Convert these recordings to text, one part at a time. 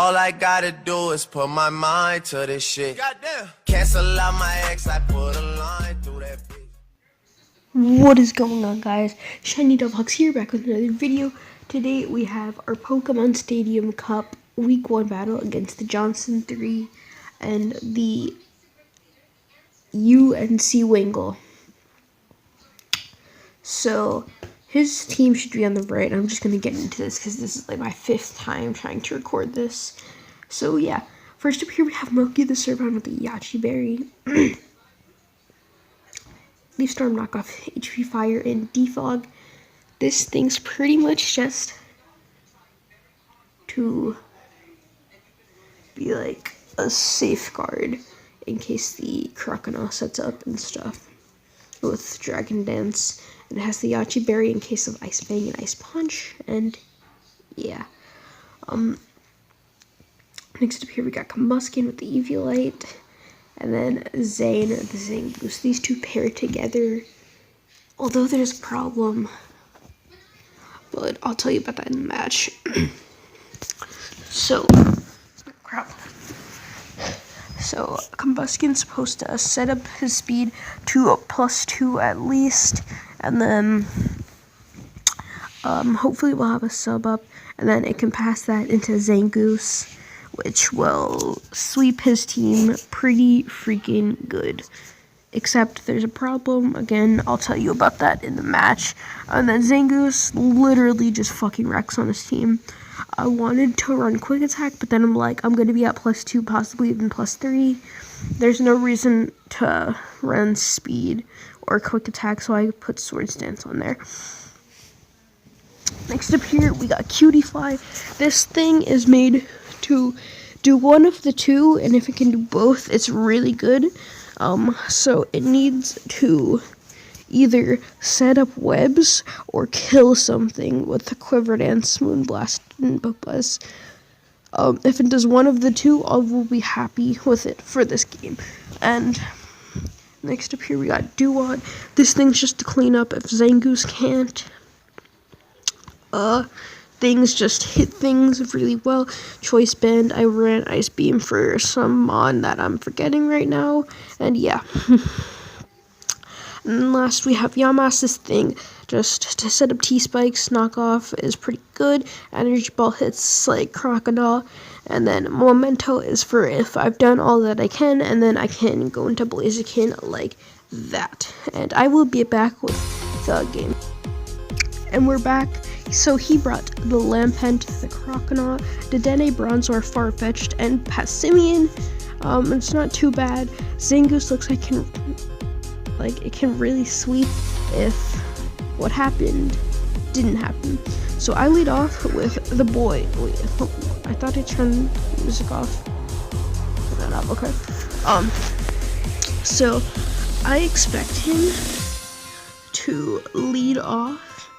All I gotta do is put my mind to this shit. Goddamn. Cancel out my ex, I put a line through that bitch. What is going on, guys? Shiny Dovehawks here, back with another video. Today we have our Pokemon Stadium Cup Week 1 battle against the Johnson 3 and the UNC Wingle. So his team should be on the right. I'm just going to get into this because this is like my 5th time trying to record this. So yeah, first up here we have Milky the Servine with the Yachi Berry. Leaf Storm, Knockoff, HP Fire, and Defog. This thing's pretty much just to be like a safeguard in case the Crocodile sets up and stuff with Dragon Dance. And it has the Yachi Berry in case of Ice Fang and Ice Punch, and yeah. Next up here we got Combuskin with the Eviolite. And then Zane, the Zangoose. These two pair together. Although there's a problem. But I'll tell you about that in the match. So, Combuskin's supposed to set up his speed to a +2 at least. And then, hopefully we'll have a sub up. And then it can pass that into Zangoose, which will sweep his team pretty freaking good. Except there's a problem. Again, I'll tell you about that in the match. And then Zangoose literally just fucking wrecks on his team. I wanted to run Quick Attack, but then I'm like, I'm going to be at +2, possibly even +3. There's no reason to run Speed or Quick Attack, so I put Swords Dance on there. Next up here, we got Cutie Fly. This thing is made to do one of the two, and if it can do both, it's really good. So it needs to either set up webs or kill something with the Quiver Dance, Moonblast, and Book Buzz. If it does one of the two, I will be happy with it for this game. And next up here, we got Duod. This thing's just to clean up if Zangoose can't. Things just hit things really well. Choice Band, I ran Ice Beam for some mon that I'm forgetting right now, and yeah. And last we have Yamask. This thing just to set up T-Spikes, Knockoff is pretty good. Energy Ball hits like Crocodile, and then Memento is for if I've done all that I can, and then I can go into Blaziken like that. And I will be back with the game. And we're back. So he brought the Lampent, the Croconaut, Dedenne, Bronzor, Farfetch'd, and Passimian. It's not too bad. Zangoose looks like it can really sweep if what happened didn't happen. So I lead off with the boy. Wait, I thought I turned the music off. Turn that up, okay. So I expect him to lead off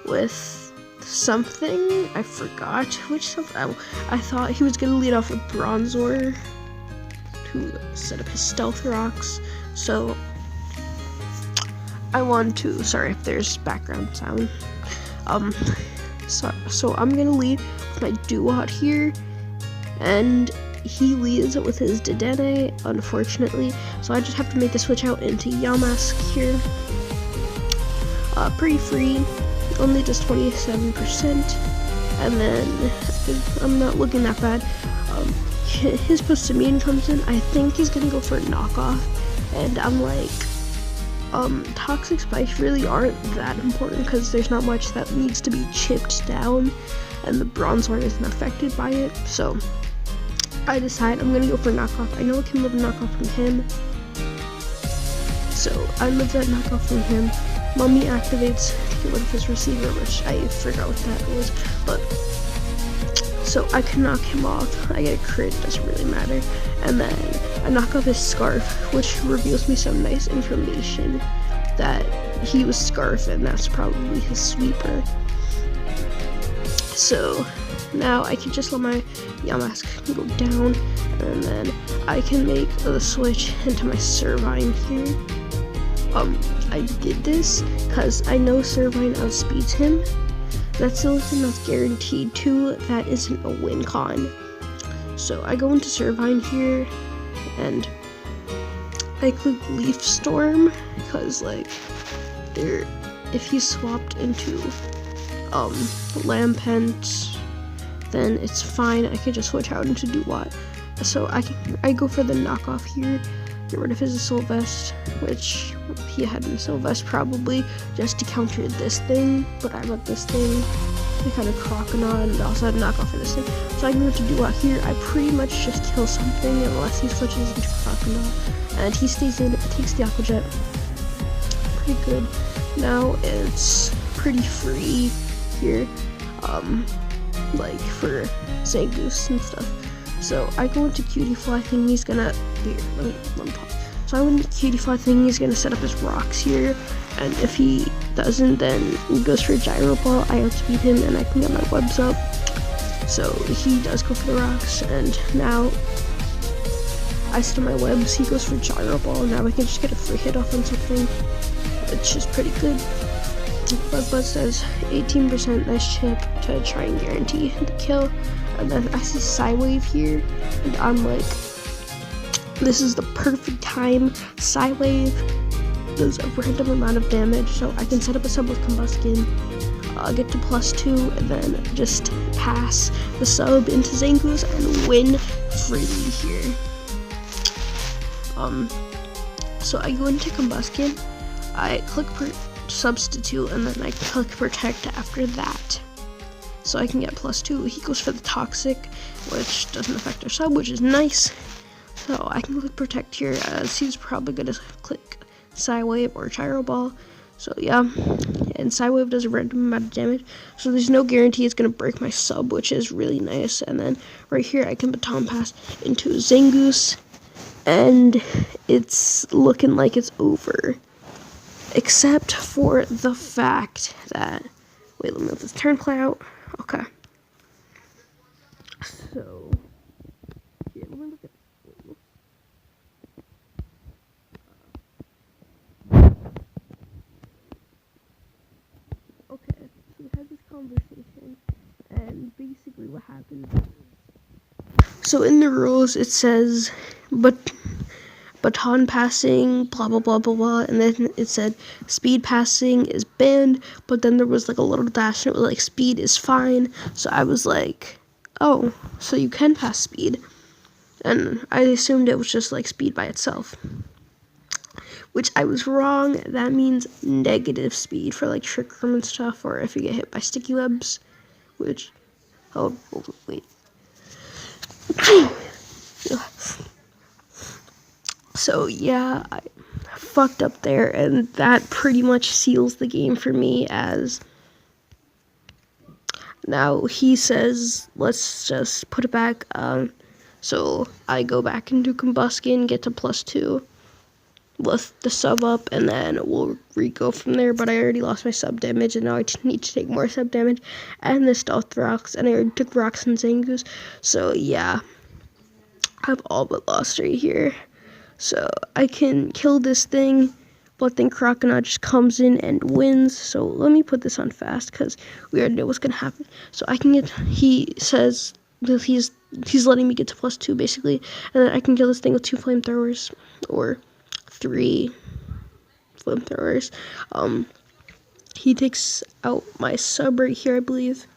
with something. I forgot which something. I thought he was gonna lead off with Bronzor to set up his Stealth Rocks. So I want to. Sorry if there's background sound. So I'm gonna lead with my Duod here, and he leads with his Dedenne, unfortunately. So I just have to make the switch out into Yamask here. Pretty free. Only does 27%, and then I'm not looking that bad. His Passimian comes in. I think he's gonna go for a knockoff, and I'm like, Toxic Spikes really aren't that important because there's not much that needs to be chipped down, and the Bronzor isn't affected by it. So I decide I'm gonna go for knockoff. I know I can live a knockoff from him, so I live that knockoff from him. Mummy activates to get rid of his receiver, which I forgot what that was, but so I can knock him off. I get a crit, doesn't really matter, and then I knock off his Scarf, which reveals me some nice information that he was Scarf, and that's probably his sweeper. So now I can just let my Yamask go down, and then I can make the switch into my Servine here. I did this because I know Servine outspeeds him. That's the only thing that's guaranteed too. That isn't a win con. So I go into Servine here, and I click Leaf Storm, because like if he swapped into Lampent, then it's fine. I can just switch out into Duat. So I go for the knockoff here, get rid of his Assault Vest, which he had an Assault Vest probably just to counter this thing, but I want this thing. I kind of Croconaw, and also had a knockoff for this thing. So I can go to Duat here. I pretty much just kill something unless he switches into Croconaw, and he stays in, takes the Aqua Jet. Pretty good. Now it's pretty free here, like for Zangoose and stuff. So I go into Cutie Fly thing. He's gonna let me pause. So I went into Cutie Fly thing. He's gonna set up his rocks here, and if he doesn't, then he goes for a Gyro Ball. I outspeed him, and I can get my webs up. So he does go for the rocks, and now I set up my webs. He goes for Gyro Ball. Now I can just get a free hit off on something, which is pretty good. Buzz says 18% nice chip to try and guarantee the kill. And then I see Psywave here, and I'm like, this is the perfect time. Psywave does a random amount of damage, so I can set up a sub with Combuskin, get to +2, and then just pass the sub into Zangoose and win freely here. So I go into Combuskin, I click substitute, and then I click protect after that, so I can get +2. He goes for the toxic, which doesn't affect our sub, which is nice. So I can click protect here, as he's probably gonna click Psywave or Gyro Ball. So yeah, and Psywave does a random amount of damage, so there's no guarantee it's gonna break my sub, which is really nice. And then right here I can baton pass into Zangoose, and it's looking like it's over. Except for the fact that, wait, let me let this turn play out. Okay. So, yeah, let me look at okay, so we had this conversation, and basically what happened. So in the rules it says, baton passing, blah blah blah blah blah, and then it said speed passing is banned, but then there was like a little dash and it was like speed is fine. So I was like, oh, so you can pass speed, and I assumed it was just like speed by itself, which I was wrong. That means negative speed for like Trick Room and stuff, or if you get hit by sticky webs, which, oh wait. So yeah, I fucked up there, and that pretty much seals the game for me, as now he says, let's just put it back. So I go back into Combuskin, get to +2, lift the sub up, and then we'll re-go from there. But I already lost my sub damage, and now I need to take more sub damage, and the stealth rocks, and I already took rocks and Zangoose. So yeah, I've all but lost right here. So I can kill this thing, but then Croconaw just comes in and wins. So let me put this on fast, because we already know what's gonna happen. So I can get, he says that he's letting me get to +2 basically, and then I can kill this thing with 2 flamethrowers or 3 flamethrowers. He takes out my sub right here, I believe.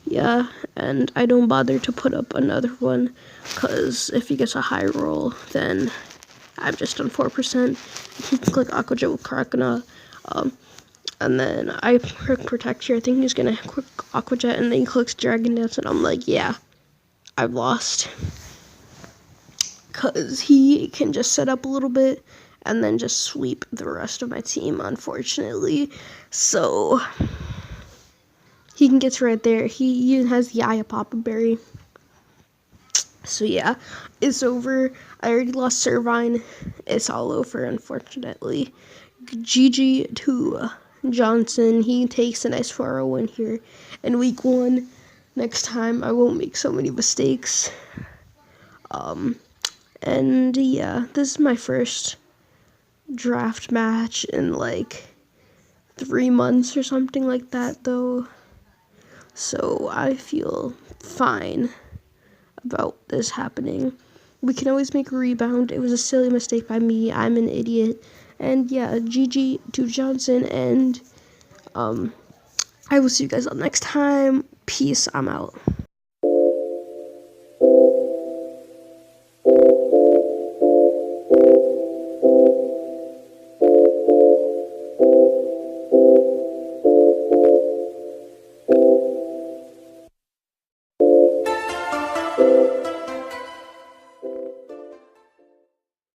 Yeah, and I don't bother to put up another one, because if he gets a high roll, then I'm just on 4%. He can click Aqua Jet with Croconaw, and then I click Protect here. I think he's gonna click Aqua Jet, and then he clicks Dragon Dance, and I'm like, yeah, I've lost. Because he can just set up a little bit, and then just sweep the rest of my team, unfortunately. So he can get right there. He even has the Aya Papa Berry. So yeah, it's over. I already lost Servine. It's all over, unfortunately. GG to Johnson. He takes a nice 4-0 win here in week 1. Next time, I won't make so many mistakes. And yeah, this is my first draft match in like 3 months or something like that, though. So I feel fine about this happening. We can always make a rebound. It was a silly mistake by me. I'm an idiot. And yeah, GG to Johnson, and I will see you guys all next time. Peace. I'm out.